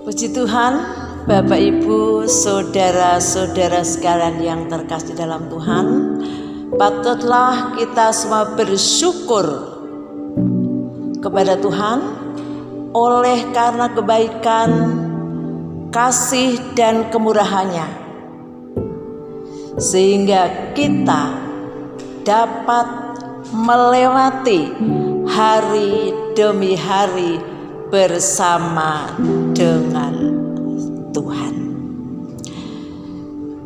Puji Tuhan, Bapak Ibu, saudara-saudara sekalian yang terkasih dalam Tuhan, patutlah kita semua bersyukur kepada Tuhan oleh karena kebaikan, kasih dan kemurahan-Nya, sehingga kita dapat melewati hari demi hari bersama dengan Tuhan.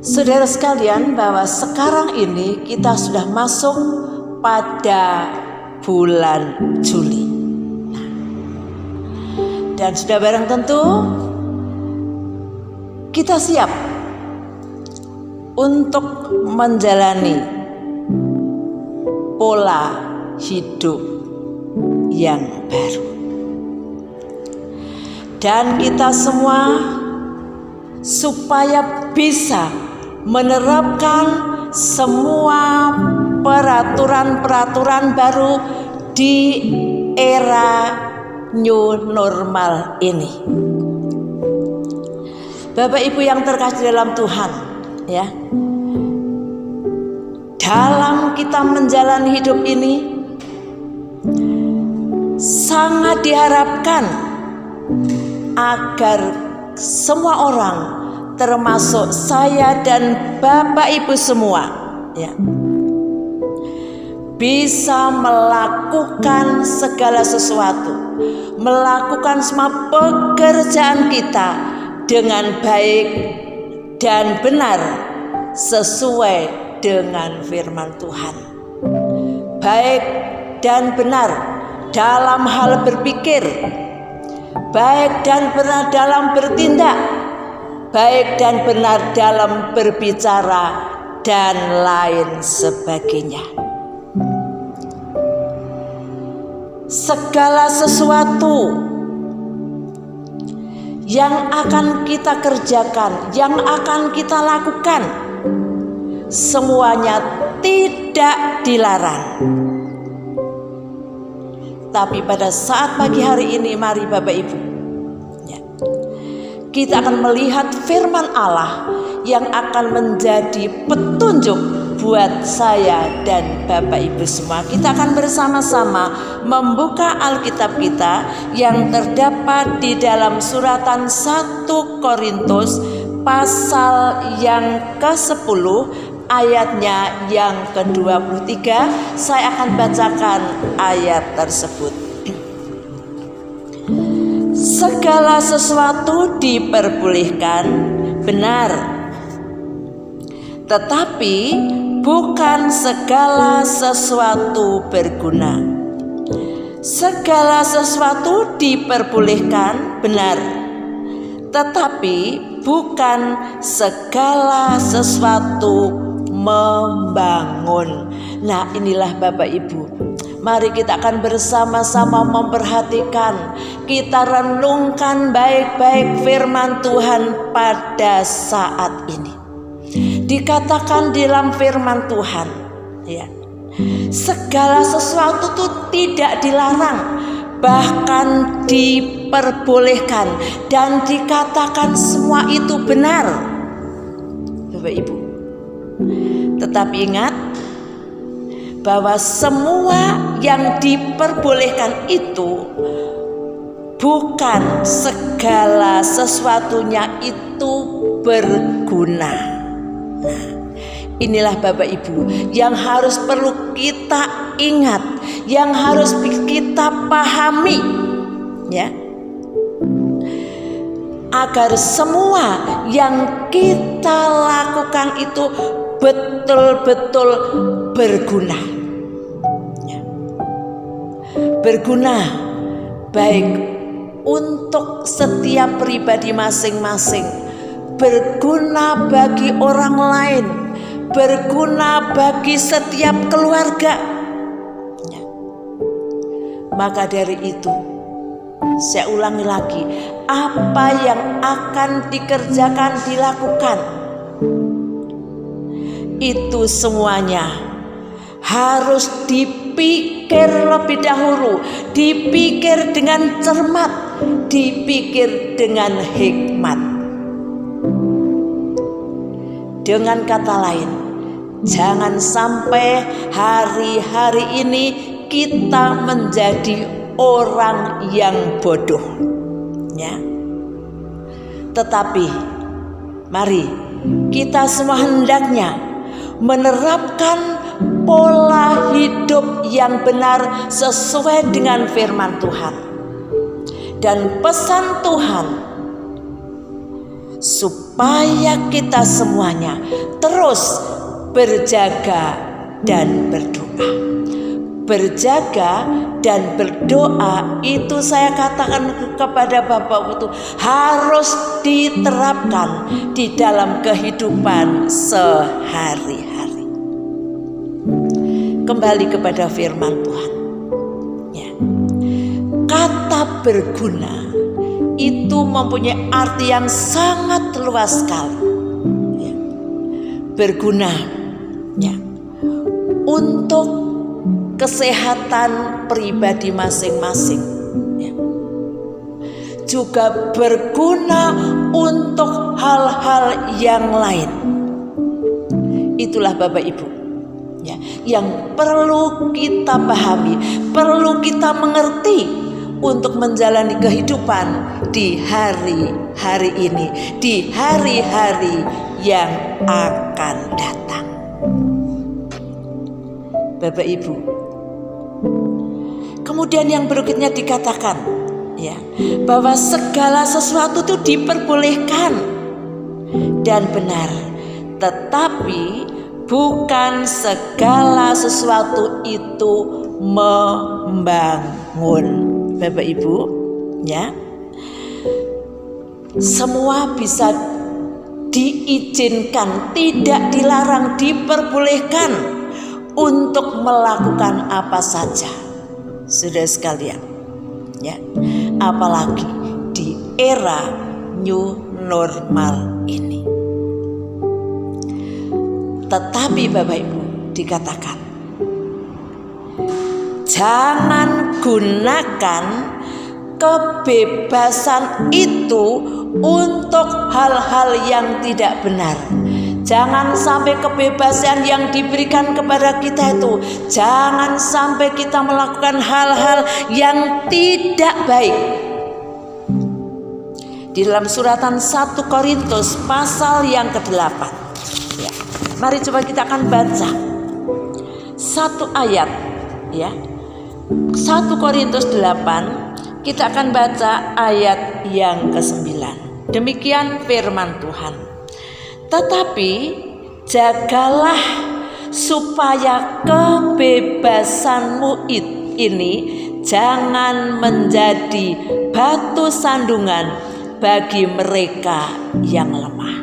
Saudara sekalian, bahwa sekarang ini kita sudah masuk pada bulan Juli. Dan sudah barang tentu kita siap untuk menjalani pola hidup yang baru. Dan kita semua supaya bisa menerapkan semua peraturan-peraturan baru di era new normal ini. Bapak Ibu yang terkasih dalam Tuhan, ya. Dalam kita menjalani hidup ini sangat diharapkan agar semua orang, termasuk saya dan Bapak Ibu semua, ya, bisa melakukan segala sesuatu, melakukan semua pekerjaan kita dengan baik dan benar sesuai dengan firman Tuhan. Baik dan benar dalam hal berpikir, baik dan benar dalam bertindak, baik dan benar dalam berbicara, dan lain sebagainya. Segala sesuatu yang akan kita kerjakan, yang akan kita lakukan, semuanya tidak dilarang. Tapi pada saat pagi hari ini, mari Bapak Ibu, ya, kita akan melihat firman Allah yang akan menjadi petunjuk buat saya dan Bapak Ibu semua. Kita akan bersama-sama membuka Alkitab kita yang terdapat di dalam suratan 1 Korintus pasal yang ke-10, ayatnya yang ke-23. Saya akan bacakan ayat tersebut. Segala sesuatu diperbolehkan, benar, tetapi bukan segala sesuatu berguna. Segala sesuatu diperbolehkan, benar, tetapi bukan segala sesuatu membangun. Nah, inilah Bapak Ibu, mari kita akan bersama-sama memperhatikan, kita renungkan baik-baik firman Tuhan pada saat ini. Dikatakan dalam firman Tuhan, ya, segala sesuatu itu tidak dilarang, bahkan diperbolehkan, dan dikatakan semua itu benar, Bapak Ibu. Tetapi ingat bahwa semua yang diperbolehkan itu bukan segala sesuatunya itu berguna. Nah, inilah Bapak Ibu yang harus perlu kita ingat, yang harus kita pahami, ya, agar semua yang kita lakukan itu betul-betul berguna, ya. Berguna baik untuk setiap pribadi masing-masing, berguna bagi orang lain, berguna bagi setiap keluarga, ya. Maka dari itu, saya ulangi lagi, apa yang akan dikerjakan, dilakukan, itu semuanya harus dipikir lebih dahulu, dipikir dengan cermat, dipikir dengan hikmat. Dengan kata lain, jangan sampai hari-hari ini kita menjadi orang yang bodoh, ya. Tetapi mari kita semua hendaknya menerapkan pola hidup yang benar sesuai dengan firman Tuhan dan pesan Tuhan, supaya kita semuanya terus berjaga dan berdoa. Berjaga dan berdoa itu saya katakan kepada Bapak itu harus diterapkan di dalam kehidupan sehari-hari. Kembali kepada firman Tuhan, ya. Kata berguna itu mempunyai arti yang sangat luas sekali, ya. Berguna, ya, untuk kesehatan pribadi masing-masing, ya. Juga berguna untuk hal-hal yang lain. Itulah Bapak Ibu, ya, yang perlu kita pahami, perlu kita mengerti untuk menjalani kehidupan di hari-hari ini, di hari-hari yang akan datang. Bapak Ibu, kemudian yang berikutnya dikatakan, ya, bahwa segala sesuatu itu diperbolehkan dan benar, tetapi bukan segala sesuatu itu membangun. Bapak Ibu, ya, semua bisa diizinkan, tidak dilarang, diperbolehkan untuk melakukan apa saja, saudara sekalian, ya, apalagi di era new normal ini. Tetapi Bapak Ibu, dikatakan jangan gunakan kebebasan itu untuk hal-hal yang tidak benar. Jangan sampai kebebasan yang diberikan kepada kita itu, jangan sampai kita melakukan hal-hal yang tidak baik. Di dalam suratan 1 Korintus pasal yang ke-8, ya, mari coba kita akan baca satu ayat, ya. 1 Korintus 8, kita akan baca ayat yang ke-9. Demikian firman Tuhan. Tetapi jagalah supaya kebebasanmu ini jangan menjadi batu sandungan bagi mereka yang lemah.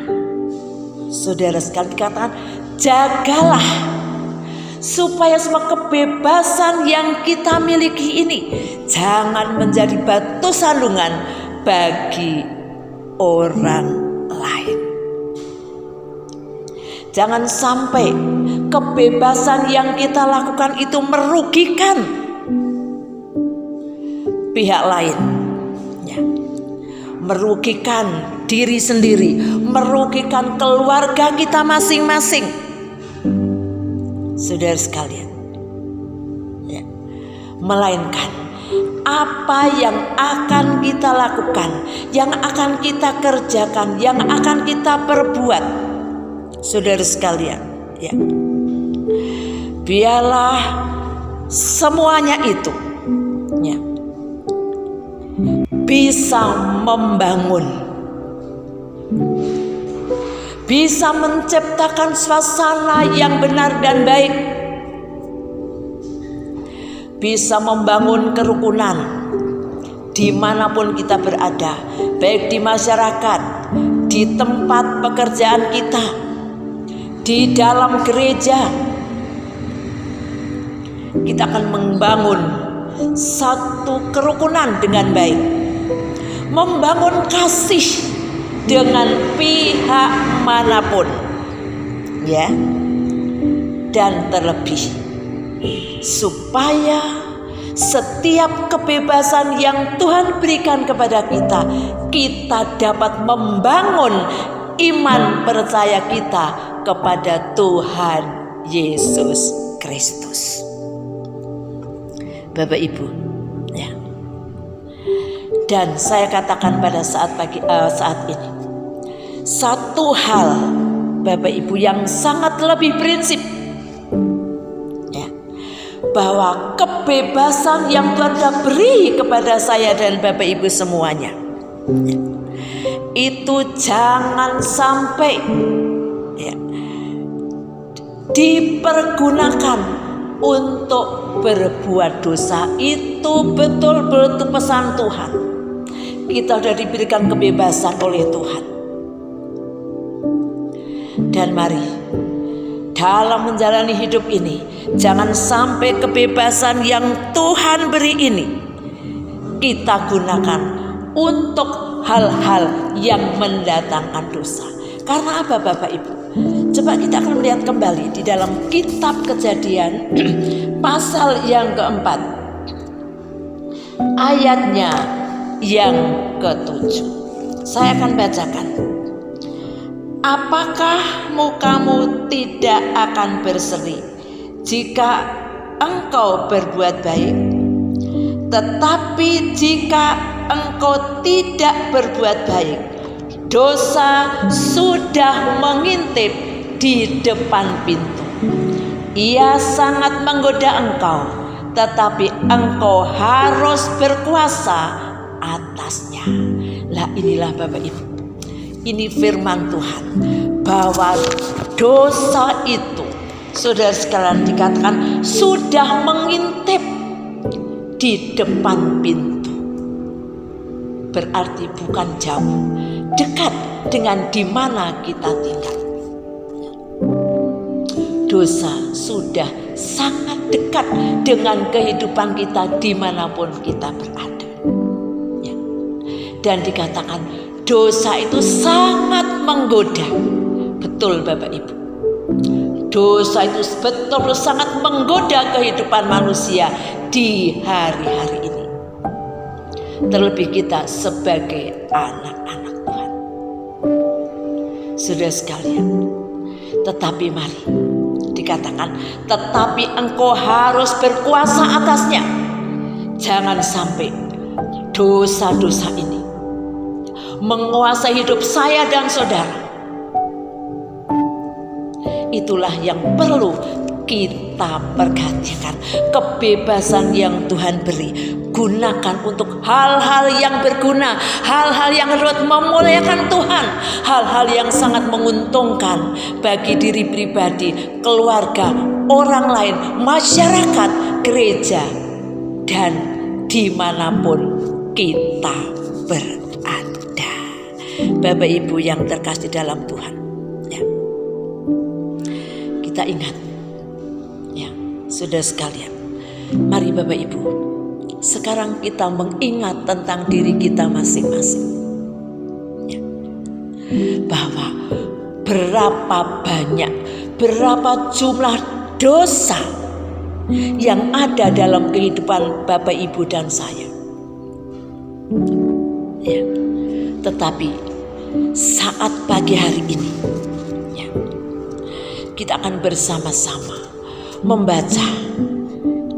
Saudara sekalian, dikatakan jagalah supaya semua kebebasan yang kita miliki ini jangan menjadi batu sandungan bagi orang lain. Jangan sampai kebebasan yang kita lakukan itu merugikan pihak lain, ya, merugikan diri sendiri, merugikan keluarga kita masing-masing. Saudara sekalian, ya, melainkan apa yang akan kita lakukan, yang akan kita kerjakan, yang akan kita perbuat, saudara sekalian, ya, biarlah semuanya itu, ya, bisa membangun, bisa menciptakan suasana yang benar dan baik, bisa membangun kerukunan dimanapun kita berada, baik di masyarakat, di tempat pekerjaan kita, di dalam gereja. Kita akan membangun satu kerukunan dengan baik, membangun kasih dengan pihak manapun, ya, dan terlebih supaya setiap kebebasan yang Tuhan berikan kepada kita, kita dapat membangun iman percaya kita kepada Tuhan Yesus Kristus. Bapak Ibu, ya. Dan saya katakan pada saat ini, satu hal Bapak Ibu yang sangat lebih prinsip, ya, bahwa kebebasan yang Tuhan sudah beri kepada saya dan Bapak Ibu semuanya, ya, itu jangan sampai, ya, dipergunakan untuk berbuat dosa. Itu betul-betul pesan Tuhan. Kita sudah diberikan kebebasan oleh Tuhan. Dan mari dalam menjalani hidup ini, jangan sampai kebebasan yang Tuhan beri ini kita gunakan untuk hal-hal yang mendatangkan dosa. Karena apa Bapak Ibu? Coba kita akan melihat kembali di dalam kitab Kejadian pasal yang keempat, ayatnya yang ke-7. Saya akan bacakan. Apakah mukamu tidak akan berseri jika engkau berbuat baik? Tetapi jika engkau tidak berbuat baik, dosa sudah mengintip di depan pintu. Ia sangat menggoda engkau, tetapi engkau harus berkuasa atasnya. Lah inilah Bapak Ibu, ini firman Tuhan, bahwa dosa itu, saudara sekalian, dikatakan sudah mengintip di depan pintu. Berarti bukan jauh, dekat dengan di mana kita tinggal. Dosa sudah sangat dekat dengan kehidupan kita dimanapun kita berada, ya. Dan dikatakan dosa itu sangat menggoda. Betul Bapak Ibu, dosa itu betul sangat menggoda kehidupan manusia di hari-hari ini. Terlebih kita sebagai anak-anak Tuhan. Saudara sekalian, tetapi mari dikatakan, tetapi engkau harus berkuasa atasnya. Jangan sampai dosa-dosa ini menguasai hidup saya dan saudara. Itulah yang perlu kita perhatikan. Kebebasan yang Tuhan beri, gunakan untuk hal-hal yang berguna, hal-hal yang dapat memuliakan Tuhan, hal-hal yang sangat menguntungkan bagi diri pribadi, keluarga, orang lain, masyarakat, gereja, dan dimanapun kita berada. Bapak Ibu yang terkasih dalam Tuhan, ya, kita ingat, ya, saudara sekalian, mari Bapak Ibu, sekarang kita mengingat tentang diri kita masing-masing, ya, bahwa berapa banyak, berapa jumlah dosa yang ada dalam kehidupan Bapak Ibu dan saya, ya. Tetapi saat pagi hari ini, ya, kita akan bersama-sama membaca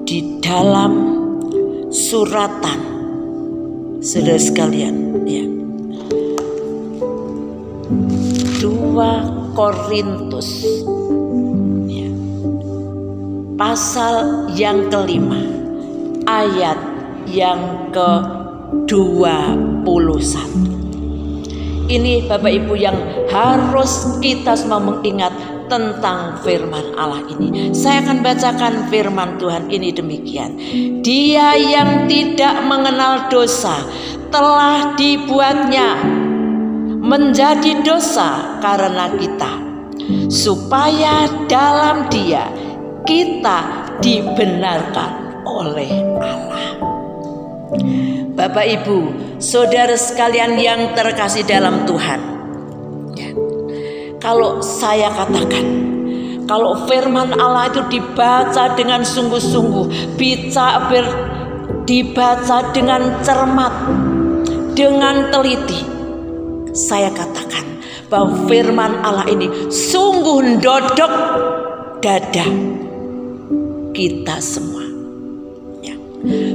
di dalam suratan, saudara sekalian, ya, 2 Korintus, ya, pasal yang ke-5, ayat yang ke-21. Ini Bapak Ibu yang harus kita semua mengingat tentang firman Allah ini. Saya akan bacakan firman Tuhan ini demikian. Dia yang tidak mengenal dosa telah dibuatnya menjadi dosa karena kita, supaya dalam Dia kita dibenarkan oleh Allah. Bapak Ibu, saudara sekalian yang terkasih dalam Tuhan, ya, kalau saya katakan, kalau firman Allah itu dibaca dengan sungguh-sungguh, dibaca dengan cermat, dengan teliti, saya katakan bahwa firman Allah ini sungguh mendodok dada kita semua, ya,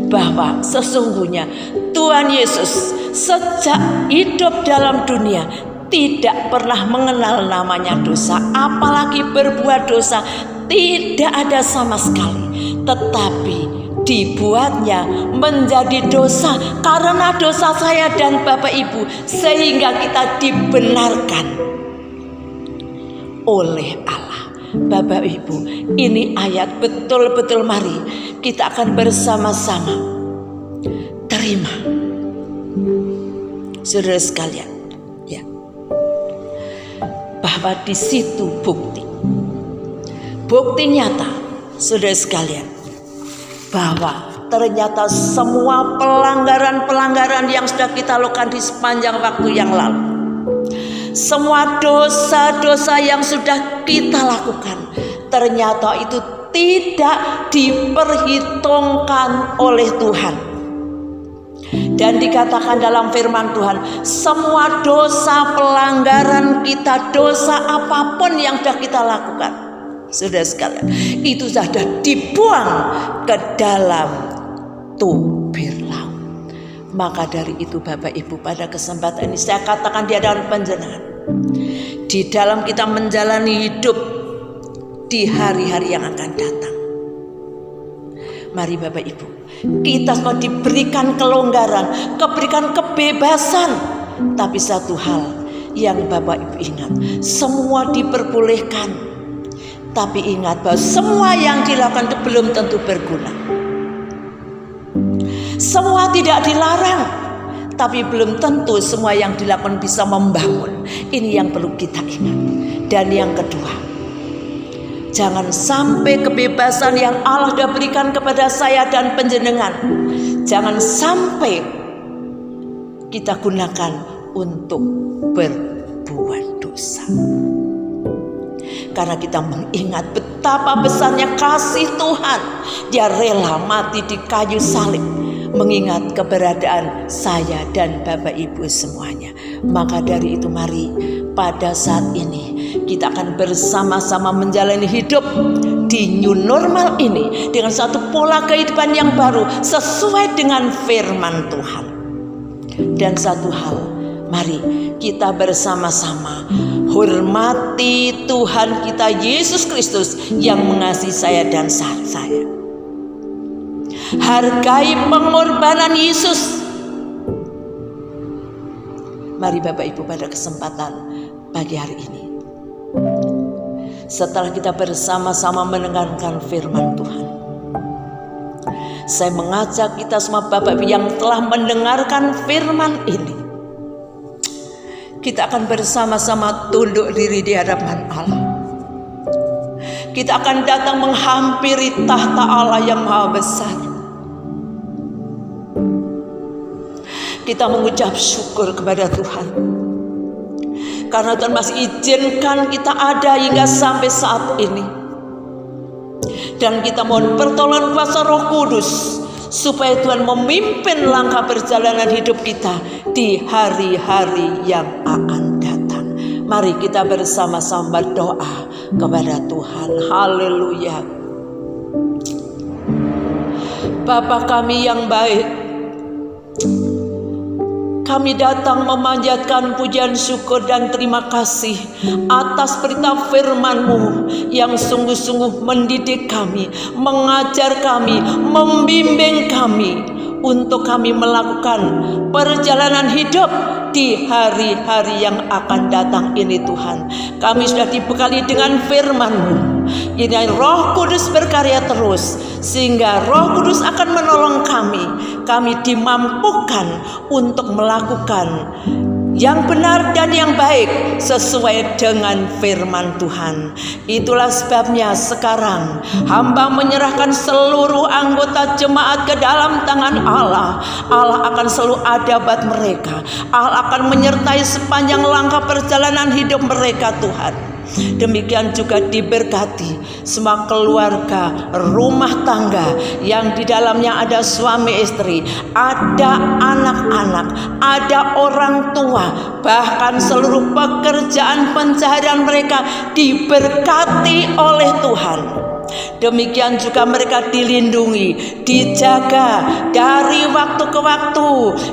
bahwa sesungguhnya Tuhan Yesus sejak hidup dalam dunia tidak pernah mengenal namanya dosa, apalagi berbuat dosa, tidak ada sama sekali. Tetapi dibuatnya menjadi dosa karena dosa saya dan Bapak Ibu, sehingga kita dibenarkan oleh Allah. Bapak Ibu, ini ayat betul-betul, mari kita akan bersama-sama terima, saudara sekalian, ya, bahwa di situ bukti nyata, saudara sekalian, bahwa ternyata semua pelanggaran-pelanggaran yang sudah kita lakukan di sepanjang waktu yang lalu, semua dosa-dosa yang sudah kita lakukan, ternyata itu tidak diperhitungkan oleh Tuhan. Dan dikatakan dalam firman Tuhan, semua dosa pelanggaran kita, dosa apapun yang sudah kita lakukan, saudara sekalian, itu sudah dibuang ke dalam tubir laut. Maka dari itu Bapak Ibu, pada kesempatan ini saya katakan di hadapan panjenengan, di dalam kita menjalani hidup di hari-hari yang akan datang, mari Bapak Ibu, kita semua diberikan kelonggaran, diberikan kebebasan. Tapi satu hal yang Bapak Ibu ingat, semua diperbolehkan. Tapi ingat bahwa semua yang dilakukan itu belum tentu berguna. Semua tidak dilarang, tapi belum tentu semua yang dilakukan bisa membangun. Ini yang perlu kita ingat. Dan yang kedua, jangan sampai kebebasan yang Allah sudah berikan kepada saya dan panjenengan, jangan sampai kita gunakan untuk berbuat dosa. Karena kita mengingat betapa besarnya kasih Tuhan, Dia rela mati di kayu salib, mengingat keberadaan saya dan Bapak Ibu semuanya. Maka dari itu mari pada saat ini kita akan bersama-sama menjalani hidup di new normal ini dengan satu pola kehidupan yang baru sesuai dengan firman Tuhan. Dan satu hal, mari kita bersama-sama hormati Tuhan kita Yesus Kristus yang mengasihi saya dan saya. Hargai pengorbanan Yesus. Mari Bapak Ibu, pada kesempatan pagi hari ini, setelah kita bersama-sama mendengarkan firman Tuhan, saya mengajak kita semua Bapak Ibu yang telah mendengarkan firman ini, kita akan bersama-sama tunduk diri di hadapan Allah. Kita akan datang menghampiri tahta Allah yang maha besar. Kita mengucap syukur kepada Tuhan, karena Tuhan masih izinkan kita ada hingga sampai saat ini. Dan kita mohon pertolongan kuasa Roh Kudus, supaya Tuhan memimpin langkah perjalanan hidup kita di hari-hari yang akan datang. Mari kita bersama-sama berdoa kepada Tuhan. Haleluya. Bapa kami yang baik, kami datang memanjatkan pujian syukur dan terima kasih atas berita firman-Mu yang sungguh-sungguh mendidik kami, mengajar kami, membimbing kami untuk kami melakukan perjalanan hidup di hari-hari yang akan datang ini. Tuhan, kami sudah dibekali dengan firman-Mu. Ini Roh Kudus berkarya terus, sehingga Roh Kudus akan menolong kami. Kami dimampukan untuk melakukan yang benar dan yang baik sesuai dengan firman Tuhan. Itulah sebabnya sekarang hamba menyerahkan seluruh anggota jemaat ke dalam tangan Allah. Allah akan selalu ada buat mereka. Allah akan menyertai sepanjang langkah perjalanan hidup mereka, Tuhan. Demikian juga diberkati semua keluarga, rumah tangga yang di dalamnya ada suami istri, ada anak-anak, ada orang tua, bahkan seluruh pekerjaan pencaharian mereka diberkati oleh Tuhan. Demikian juga mereka dilindungi, dijaga dari waktu ke waktu,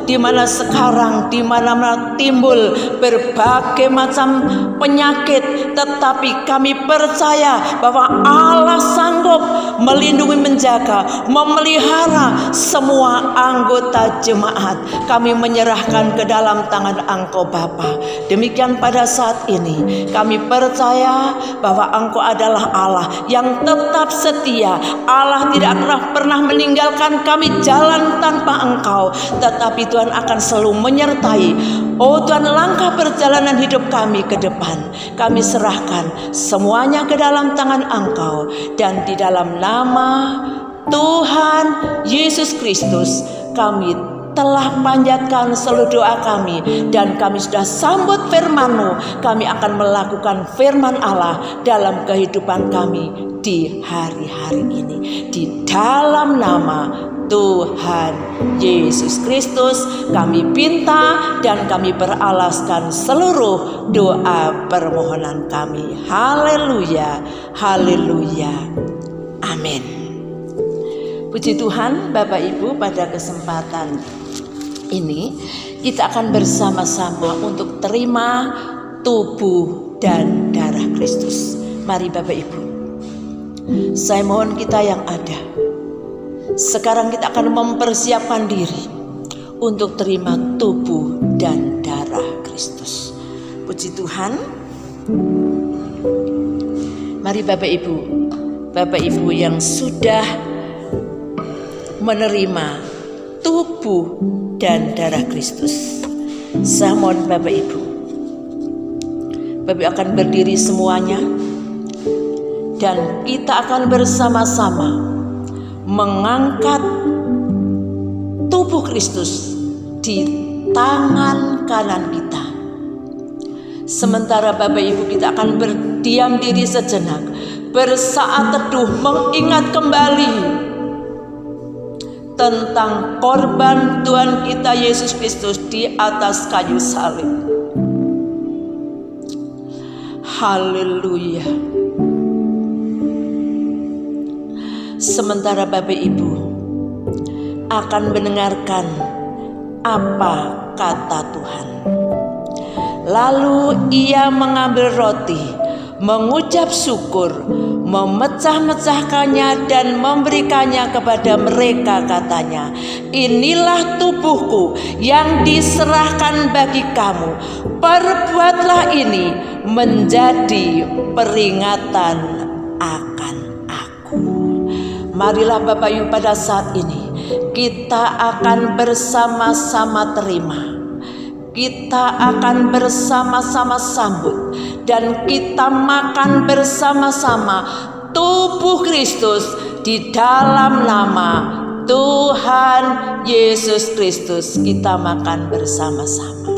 di mana sekarang di mana timbul berbagai macam penyakit, tetapi kami percaya bahwa Allah sanggup melindungi, menjaga, memelihara semua anggota jemaat. Kami menyerahkan ke dalam tangan Engkau Bapa. Demikian pada saat ini kami percaya bahwa Engkau adalah Allah yang tetap setia. Allah tidak pernah meninggalkan kami jalan tanpa Engkau, tetapi Tuhan akan selalu menyertai. Oh Tuhan, langkah perjalanan hidup kami ke depan kami serahkan semuanya ke dalam tangan Engkau, dan di dalam nama Tuhan Yesus Kristus kami telah panjatkan seluruh doa kami, dan kami sudah sambut firman-Mu. Kami akan melakukan firman Allah dalam kehidupan kami di hari-hari ini. Di dalam nama Tuhan Yesus Kristus kami pinta dan kami beralaskan seluruh doa permohonan kami. Haleluya, haleluya, amin. Puji Tuhan, Bapak Ibu, pada kesempatan ini kita akan bersama-sama untuk terima tubuh dan darah Kristus. Mari Bapak Ibu, saya mohon kita yang ada, sekarang kita akan mempersiapkan diri untuk terima tubuh dan darah Kristus. Puji Tuhan. Mari Bapak Ibu yang sudah menerima tubuh dan darah Kristus, saya mohon Bapak Ibu akan berdiri semuanya, dan kita akan bersama-sama mengangkat tubuh Kristus di tangan kanan kita. Sementara Bapak Ibu kita akan berdiam diri sejenak, bersaat teduh mengingat kembali tentang korban Tuhan kita Yesus Kristus di atas kayu salib. Haleluya. Sementara Bapak Ibu akan mendengarkan apa kata Tuhan, lalu ia mengambil roti, mengucap syukur, memecah-mecahkannya dan memberikannya kepada mereka, katanya, inilah tubuhku yang diserahkan bagi kamu, perbuatlah ini menjadi peringatan akan aku. Marilah Bapak Ibu, pada saat ini kita akan bersama-sama terima, kita akan bersama-sama sambut, dan kita makan bersama-sama tubuh Kristus di dalam nama Tuhan Yesus Kristus. Kita makan bersama-sama.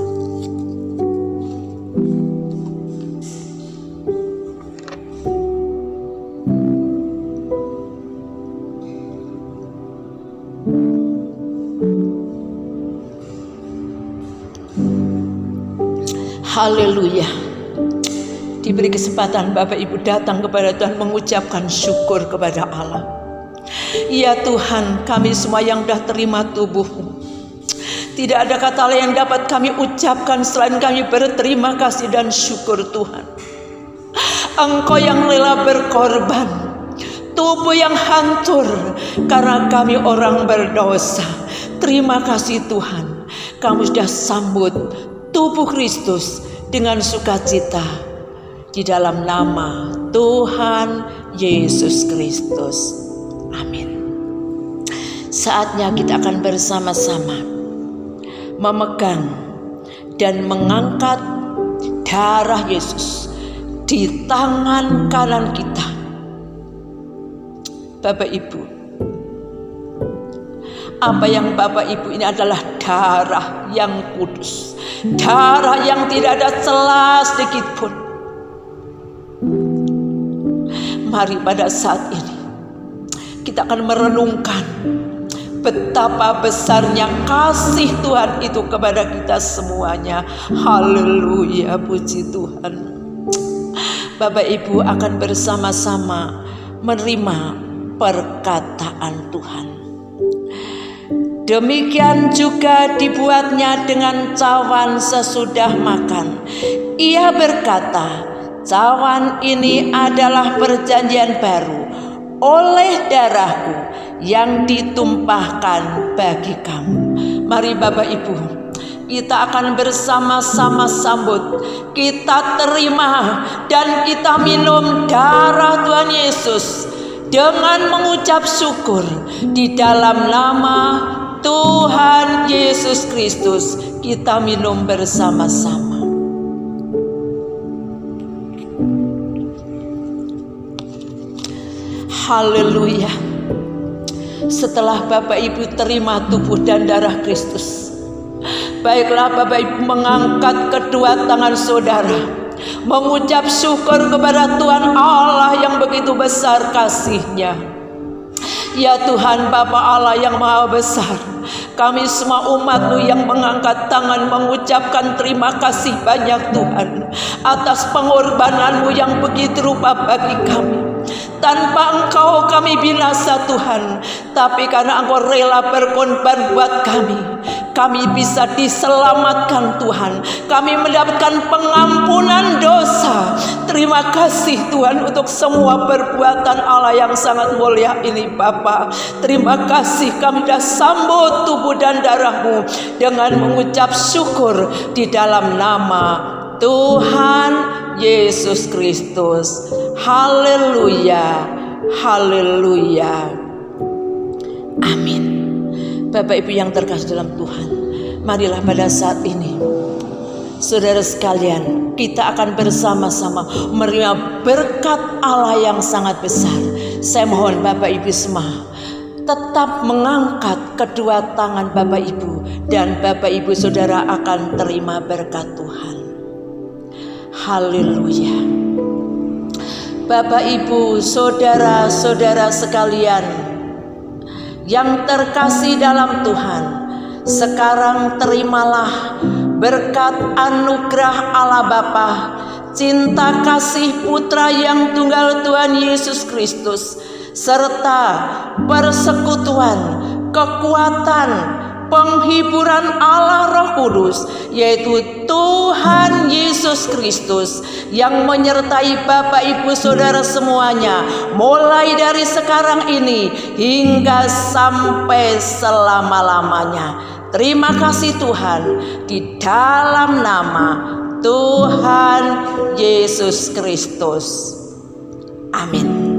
Haleluya. Diberi kesempatan Bapak Ibu datang kepada Tuhan, mengucapkan syukur kepada Allah. Ya Tuhan, kami semua yang dah terima tubuh-Mu, tidak ada kata lain yang dapat kami ucapkan selain kami berterima kasih dan syukur Tuhan. Engkau yang rela berkorban, tubuh yang hancur karena kami orang berdosa. Terima kasih Tuhan, kamu sudah sambut tubuh Kristus dengan sukacita di dalam nama Tuhan Yesus Kristus. Amin. Saatnya kita akan bersama-sama memegang dan mengangkat darah Yesus di tangan kanan kita. Bapak Ibu, apa yang Bapak Ibu ini adalah darah yang kudus, darah yang tidak ada celah sedikit pun. Mari pada saat ini kita akan merenungkan betapa besarnya kasih Tuhan itu kepada kita semuanya. Haleluya, puji Tuhan. Bapak Ibu akan bersama-sama menerima perkataan Tuhan. Demikian juga dibuatnya dengan cawan sesudah makan. Ia berkata, cawan ini adalah perjanjian baru oleh darahku yang ditumpahkan bagi kamu. Mari Bapak Ibu, kita akan bersama-sama sambut, kita terima dan kita minum darah Tuhan Yesus dengan mengucap syukur di dalam nama Tuhan Yesus Kristus. Kita minum bersama-sama. Haleluya. Setelah Bapak Ibu terima tubuh dan darah Kristus, baiklah Bapak Ibu mengangkat kedua tangan saudara, mengucap syukur kepada Tuhan Allah yang begitu besar kasih-Nya. Ya Tuhan Bapa Allah yang maha besar, kami semua umat-Mu yang mengangkat tangan mengucapkan terima kasih banyak Tuhan atas pengorbanan-Mu yang begitu rupa bagi kami. Tanpa Engkau kami binasa Tuhan, tapi karena Engkau rela berkorban buat kami bisa diselamatkan Tuhan. Kami mendapatkan pengampunan dosa. Terima kasih Tuhan untuk semua perbuatan Allah yang sangat mulia ini Bapa. Terima kasih kami dah sambut tubuh dan darah-Mu dengan mengucap syukur di dalam nama Tuhan Yesus Kristus. Haleluya, haleluya, amin. Bapak Ibu yang terkasih dalam Tuhan, marilah pada saat ini saudara sekalian, kita akan bersama-sama menerima berkat Allah yang sangat besar. Saya mohon Bapak Ibu semua tetap mengangkat kedua tangan Bapak Ibu, dan Bapak Ibu saudara akan terima berkat Tuhan. Haleluya. Bapak Ibu saudara-saudara sekalian yang terkasih dalam Tuhan, sekarang terimalah berkat anugerah Allah Bapa, cinta kasih Putra yang tunggal Tuhan Yesus Kristus, serta persekutuan, kekuatan, penghiburan Allah Roh Kudus, yaitu Tuhan Yesus Kristus, yang menyertai Bapak Ibu saudara semuanya, mulai dari sekarang ini hingga sampai selama-lamanya. Terima kasih Tuhan, di dalam nama Tuhan Yesus Kristus. Amin.